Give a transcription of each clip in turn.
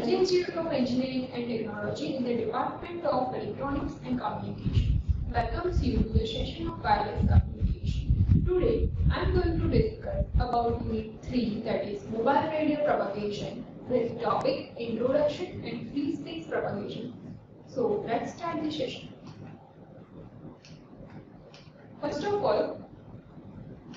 Energy Institute of Engineering and Technology in the Department of Electronics and Communication welcomes you to the session of wireless communication. Today, I am going to discuss about Unit 3, that is Mobile Radio Propagation, with topic Introduction and Free Space Propagation. So, let's start the session. First of all,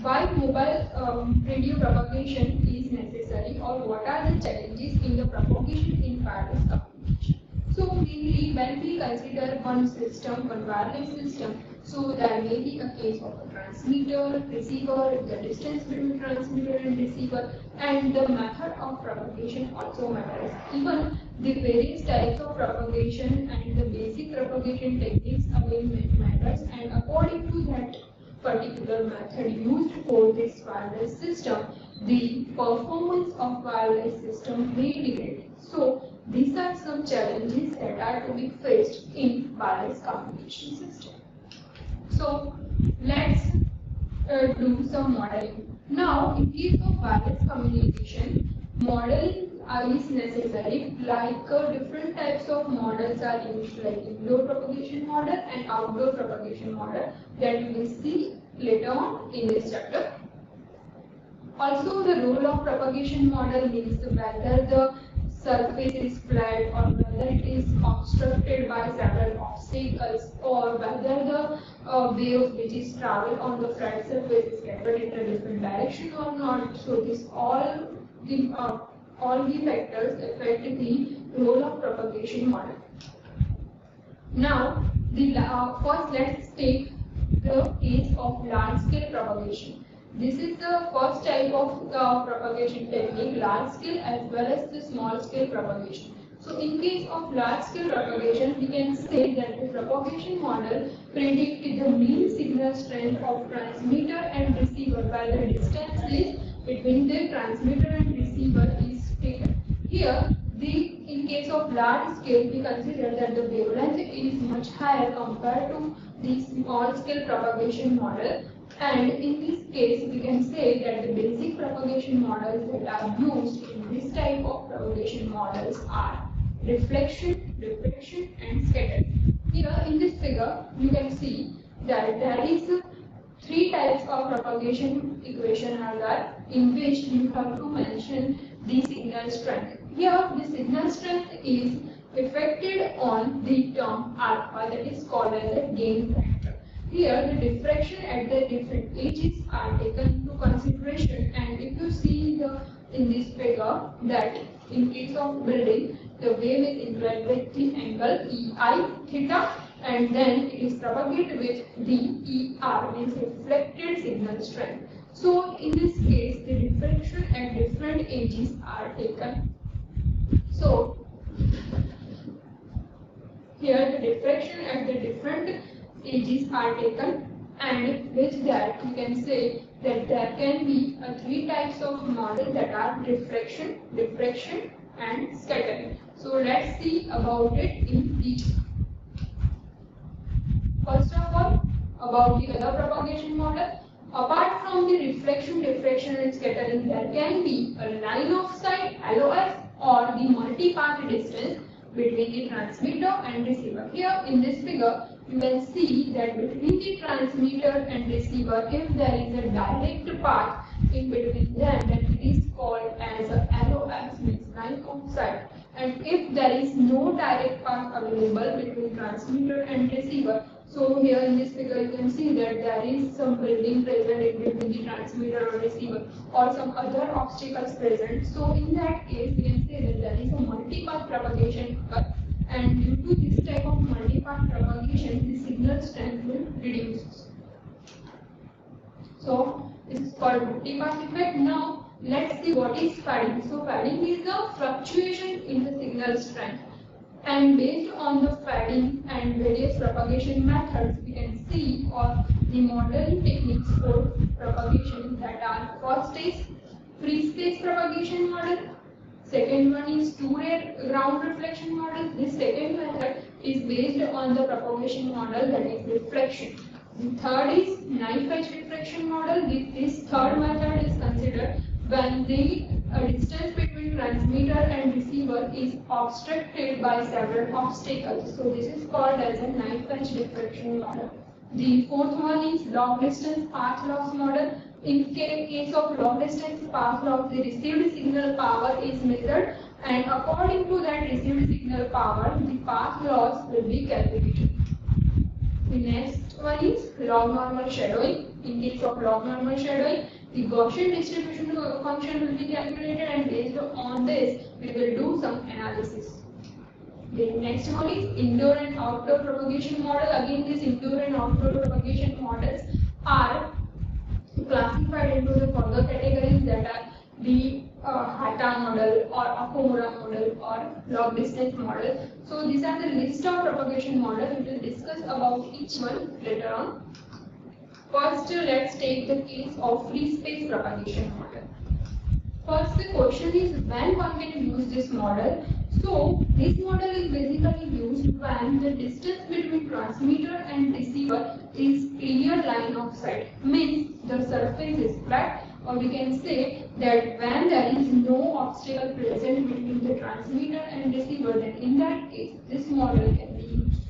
why mobile radio propagation is necessary, or what are the challenges in the propagation in wireless communication. So mainly when we consider one system, one wireless system, so there may be a case of a transmitter, receiver, the distance between transmitter and receiver, and the method of propagation also matters. Even the various types of propagation and the basic propagation techniques again matters, and according to that particular method used for this wireless system, the performance of wireless system may degrade. So these are some challenges that are to be faced in wireless communication system. So let's do some modeling. Now, in case of wireless communication, modeling is necessary. Like different types of models are used, like indoor propagation model and outdoor propagation model, that we will see later on in this chapter. Also, the role of propagation model means whether the surface is flat or whether it is obstructed by several obstacles, or whether the wave which is traveled on the flat surface is scattered in a different direction or not. So this all the factors affect the role of propagation model. Now, first let's take the case of large-scale propagation. This is the first type of propagation technique, large-scale as well as the small-scale propagation. So, in case of large-scale propagation, we can say that the propagation model predicts the mean signal strength of transmitter and receiver, while the distance is between the transmitter and receiver is taken. Here, in case of large scale, we consider that the wavelength is much higher compared to the small scale propagation model, and in this case we can say that the basic propagation models that are used in this type of propagation models are reflection, diffraction and scattering. Here in this figure you can see that there is three types of propagation equation are there, in which you have to mention the signal strength. Here the signal strength is affected on the term alpha, that is called as the gain factor. Here the diffraction at the different edges are taken into consideration, and if you see in this figure that in case of building, the wave is influenced with the angle EI theta, and then it is propagated with the ER, means reflected signal strength. So in this case the diffraction at different edges are taken. So here the diffraction at the different edges are taken, and with that you can say that there can be three types of model, that are reflection, diffraction and scattering. So let's see about it in detail. First of all, about the other propagation model. Apart from the reflection, diffraction and scattering, there can be a line of sight LOS or the multi-path distance between the transmitter and receiver. Here in this figure, you can see that between the transmitter and receiver, if there is a direct path in between them, then it is called as a LOS, means line of sight. And if there is no direct path available between transmitter and receiver, so here in this figure you can see that there is some building present in between the transmitter or receiver, or some other obstacles present. So in that case we can say that there is a multi-path propagation occur, and due to this type of multi-path propagation, the signal strength will reduce. So this is called multi-path effect. Now let's see what is fading. So fading is the fluctuation in the signal strength. And based on the fading and various propagation methods, we can see or the modeling techniques for propagation, that are first is free space propagation model, second one is two-ray ground reflection model. This second method is based on the propagation model, that is reflection. The third is knife edge refraction model. This third method is considered when the distance between transmitter and receiver receiver is obstructed by several obstacles. So this is called as a knife edge diffraction model. The fourth one is long distance path loss model. In case of long distance path loss, the received signal power is measured, and according to that received signal power, the path loss will be calculated. The next one is log normal shadowing. In case of log normal shadowing, the Gaussian distribution function will be calculated, and based on this, we will do some analysis. The next one is indoor and outdoor propagation model. Again, these indoor and outdoor propagation models are classified into the further categories, that are the Hatta model or Okumura model or log distance model. So these are the list of propagation models. We will discuss about each one later on. First, let's take the case of free space propagation model. First, the question is when one can use this model. So this model is basically used when the distance between transmitter and receiver is clear line of sight, means the surface is flat, or we can say that when there is no obstacle present between the transmitter and receiver, then in that case this model can be used.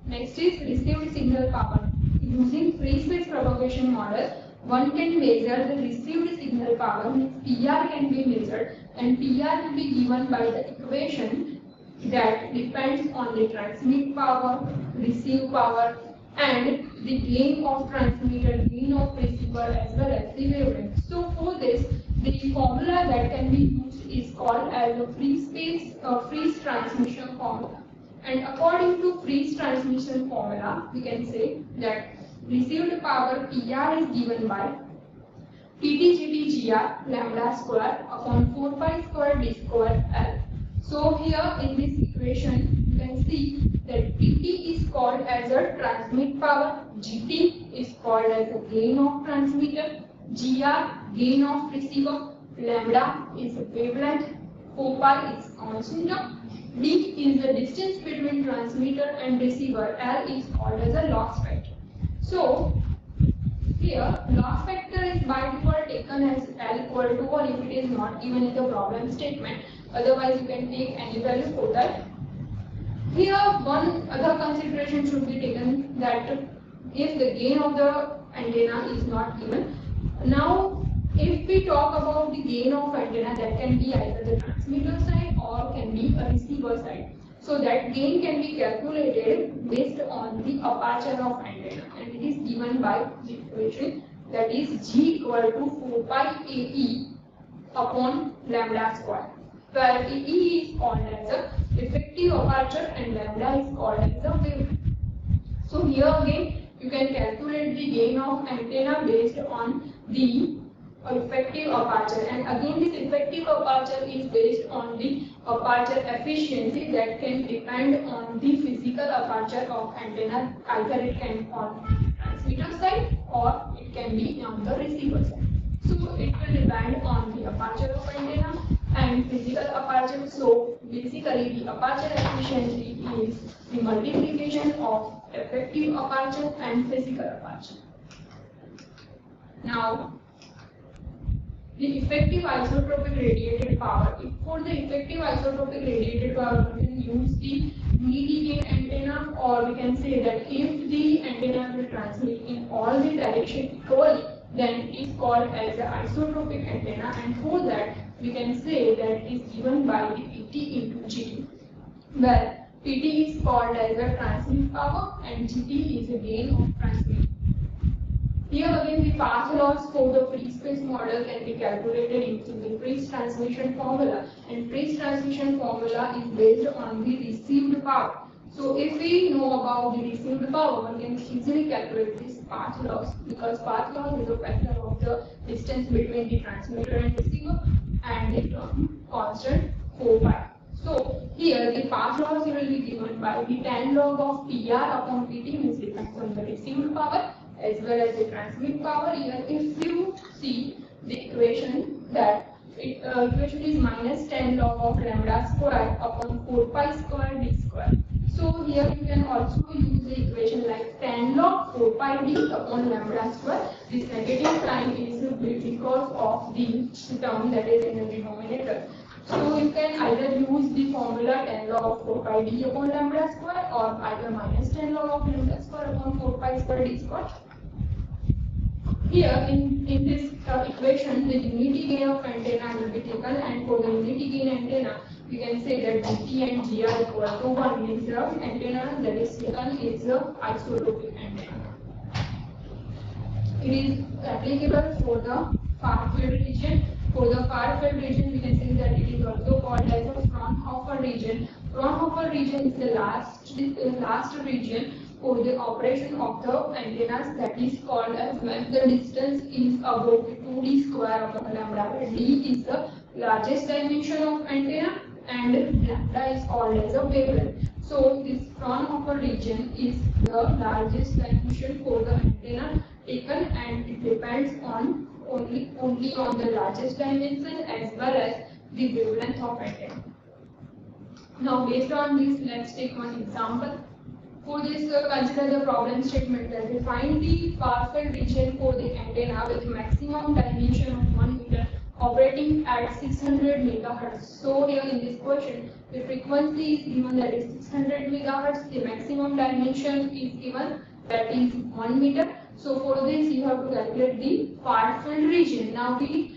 Next is received signal power. Using free space propagation model, one can measure the received signal power, means PR can be measured, and PR will be given by the equation that depends on the transmit power, receive power, and the gain of transmitter, gain of receiver, as well as the wavelength. So for this, the formula that can be used is called as a freeze transmission formula. And according to freeze transmission formula, we can say that received power PR is given by PTGT lambda square upon 4 pi square d square L. So here in this equation, you can see that PT is called as a transmit power, GT is called as a gain of transmitter, GR gain of receiver, lambda is a wavelength, 4 pi is constant, D is the distance between transmitter and receiver, L is called as a loss factor. So here loss factor is by default taken as L equal to 1 if it is not given in the problem statement. Otherwise you can take any value for that. Here one other consideration should be taken, that if the gain of the antenna is not given. Now if we talk about the gain of antenna, that can be either the transmitter side or can be a receiver side. So that gain can be calculated based on the aperture of antenna, and it is given by the equation that is G equal to 4 pi AE upon lambda square, where AE is called as the effective aperture and lambda is called as the wavelength. So here again you can calculate the gain of antenna based on the effective aperture, and again this effective aperture is based on the aperture efficiency that can depend on the physical aperture of antenna. Either it can be on transmitter side or it can be on the receiver side. So it will depend on the aperture of antenna and physical aperture. So basically the aperture efficiency is the multiplication of effective aperture and physical aperture. Now the effective isotropic radiated power. For the effective isotropic radiated power, we can use the unity gain antenna, or we can say that if the antenna will transmit in all the directions equally, then it is called as the isotropic antenna, and for that we can say that it is given by the PT into GT, where PT is called as the transmit power and GT is the gain of transmit. Here again the path loss for the free space model can be calculated using the freeze transmission formula, and freeze transmission formula is based on the received power. So if we know about the received power, one can easily calculate this path loss, because path loss is a factor of the distance between the transmitter and receiver, and the term constant 4 pi. So here the path loss will be given by the tan log of PR upon PT, means depends on the received power as well as the transmit power. Here if you see the equation, that equation is minus tan log of lambda square upon 4 pi square d square. So here you can also use the equation like tan log 4 pi d upon lambda square. This negative sign is because of the term that is in the denominator. So you can either use the formula 10 log of 4 pi d upon lambda square, or either minus 10 log of lambda square upon 4 pi square d square. Here in this equation, the unity gain of antenna will be taken, and for the unity gain antenna, we can say that Gt and G are equal to 1, means the antenna that is taken is the isotropic antenna. It is applicable for the far field region. For the far field region, we can say that it is also called as a Fraunhofer region. Fraunhofer region is the last region for the operation of the antennas, that is called as when the distance is above 2d square upon lambda, where d is the largest dimension of antenna and lambda is called as a wavelength. So this Fraunhofer region is the largest dimension for the antenna taken, and it depends on only on the largest dimension as well as the wavelength of antenna. Now based on this, let's take one example. For this, consider the problem statement that we find the far field region for the antenna with maximum dimension of 1 meter operating at 600 megahertz. So here in this question, the frequency is given, that is 600 megahertz. The maximum dimension is given, that is 1 meter. So for this, you have to calculate the far field region. Now we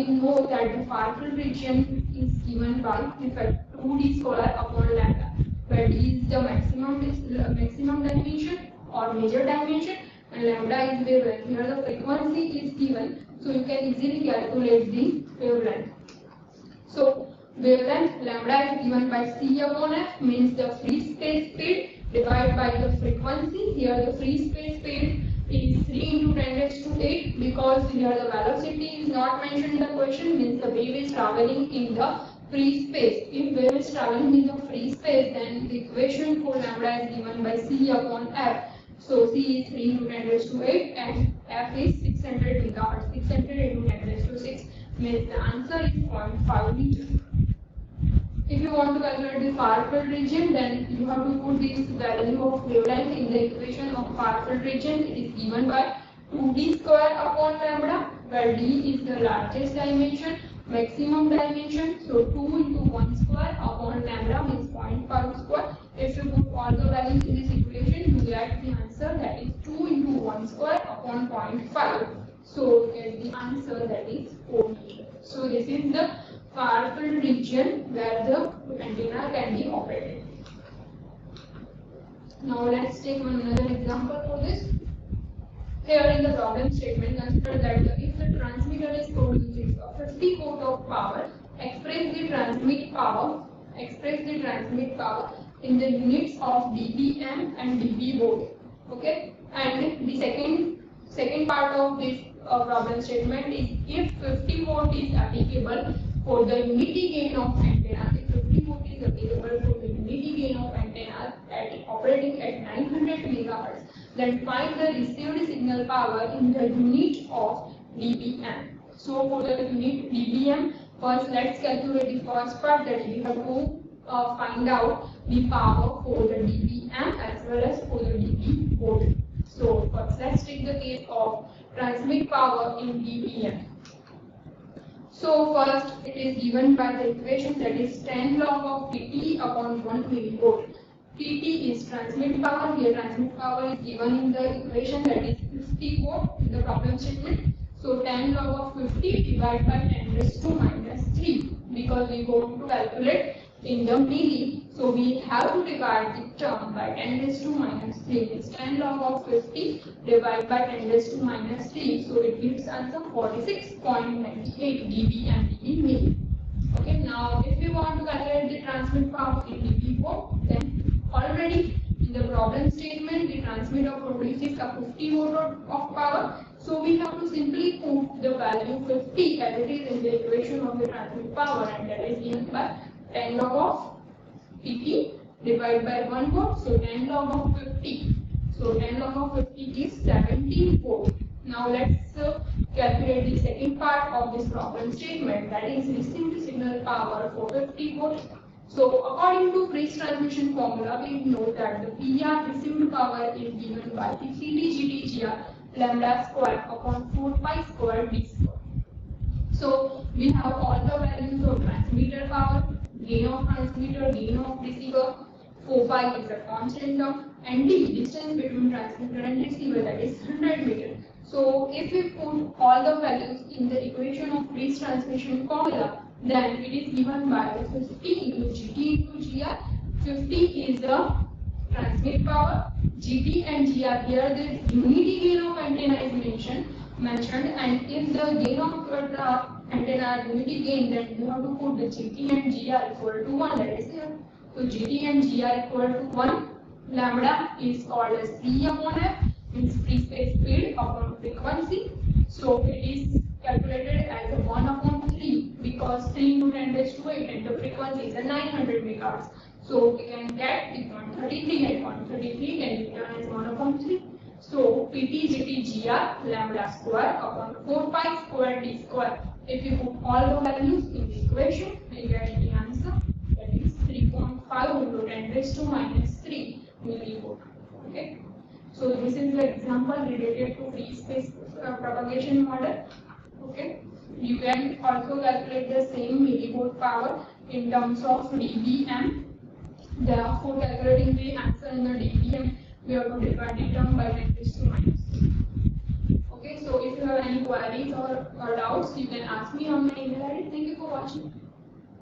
know that the far field region is given by the fact 2d square upon lambda, where d is the maximum dimension or major dimension, and lambda is wavelength. Here the frequency is given, so you can easily calculate the wavelength. So wavelength lambda is given by c upon f, means the free space speed divided by the frequency. Here the free space speed is 3 into 10 raised to 8, because here the velocity is not mentioned in the question, means the wave is traveling in the free space. If wave is traveling in the free space, then the equation for lambda is given by c upon f. So c is 3 into 10 raised to 8 and f is 600 megahertz. 600 into 10 raised to 6 means the answer is 0.5 meter. If you want to calculate the far field region, then you have to put this value of wavelength in the equation of far field region. It is given by 2d square upon lambda, where d is the largest dimension, maximum dimension. So 2 into 1 square upon lambda means 0.5 square. If you put all the values in this equation, you get the answer, that is 2 into 1 square upon 0.5. So you get the answer, that is 4 meter. So this is the far field region where the antenna can be operated. Now let's take another example for this. Here in the problem statement, consider that if the transmitter is producing 50 watt of power, express the transmit power in the units of dBm and dB volt. Okay, and the second part of this problem statement is if 50 watt is applicable for the unity gain of antenna, if 50 watt is available for the unity gain of antenna operating at 900 megahertz, then find the received signal power in the unit of dBm. So for the unit dBm, first let's calculate the first part, that we have to find out the power for the dBm as well as for the dB volt. So first let's take the case of transmit power in dBm. So first it is given by the equation, that is 10 log of Pt upon 1 millivolt. Pt is transmit power. Here transmit power is given in the equation, that is 50 watt in the problem statement. So 10 log of 50 divided by 10 raised to minus 3, because we want to calculate in the milli. So we have to divide the term by 10 raised to minus 3. It's 10 log of 50 divided by 10 raised to minus 3. So it gives answer 46.98 dBm dB milli. Okay, now if we want to calculate the transmit power in dB volt, then already in the problem statement the transmitter produces a 50 watt of power. So we have to simply put the value 50 as it is in the equation of the transmit power, and that is given by 10 log of Pt divided by 1 volt. So 10 log of 50. So 10 log of 50 is 17 volt. Now let's calculate the second part of this problem statement, that is received signal power for 50 volt. So according to Friis transmission formula, we know that the PR received power is given by the CT/GT/GR lambda square upon 4 pi square d square. So we have all the values of transmitter power, gain of transmitter, gain of receiver. 4 pi is a constant term, and the distance between transmitter and receiver, that is 100 meter. So if we put all the values in the equation of breeze transmission formula, then it is given by 50 into GT into GR. 50 is the transmit power, GT and GR, here the unity gain of antenna is mentioned, and if the gain of antenna are unity gain, then you have to put the GT and GR equal to 1, that is here. So GT and GR equal to 1. Lambda is called as C upon F, means free space speed upon frequency. So it is calculated as a 1 upon 3 because 3 into 10 raised to 8 and the frequency is a 900 megahertz. So we can get the 0.33 and 0.33 can be written as 1 upon 3. So PT GT GR lambda square upon 4 pi square d square. If you put all the values in the equation, we get the answer, that is 3.5 into 10 raised to minus 3 millivolt. Okay. So this is the example related to free space propagation model. Okay. You can also calculate the same millivolt power in terms of dBm. Therefore, calculating the answer in the dBm, we have to divide the term by 10 raised to minus. Okay. So if you have any queries or doubts, you can ask me on my email ID. Thank you for watching.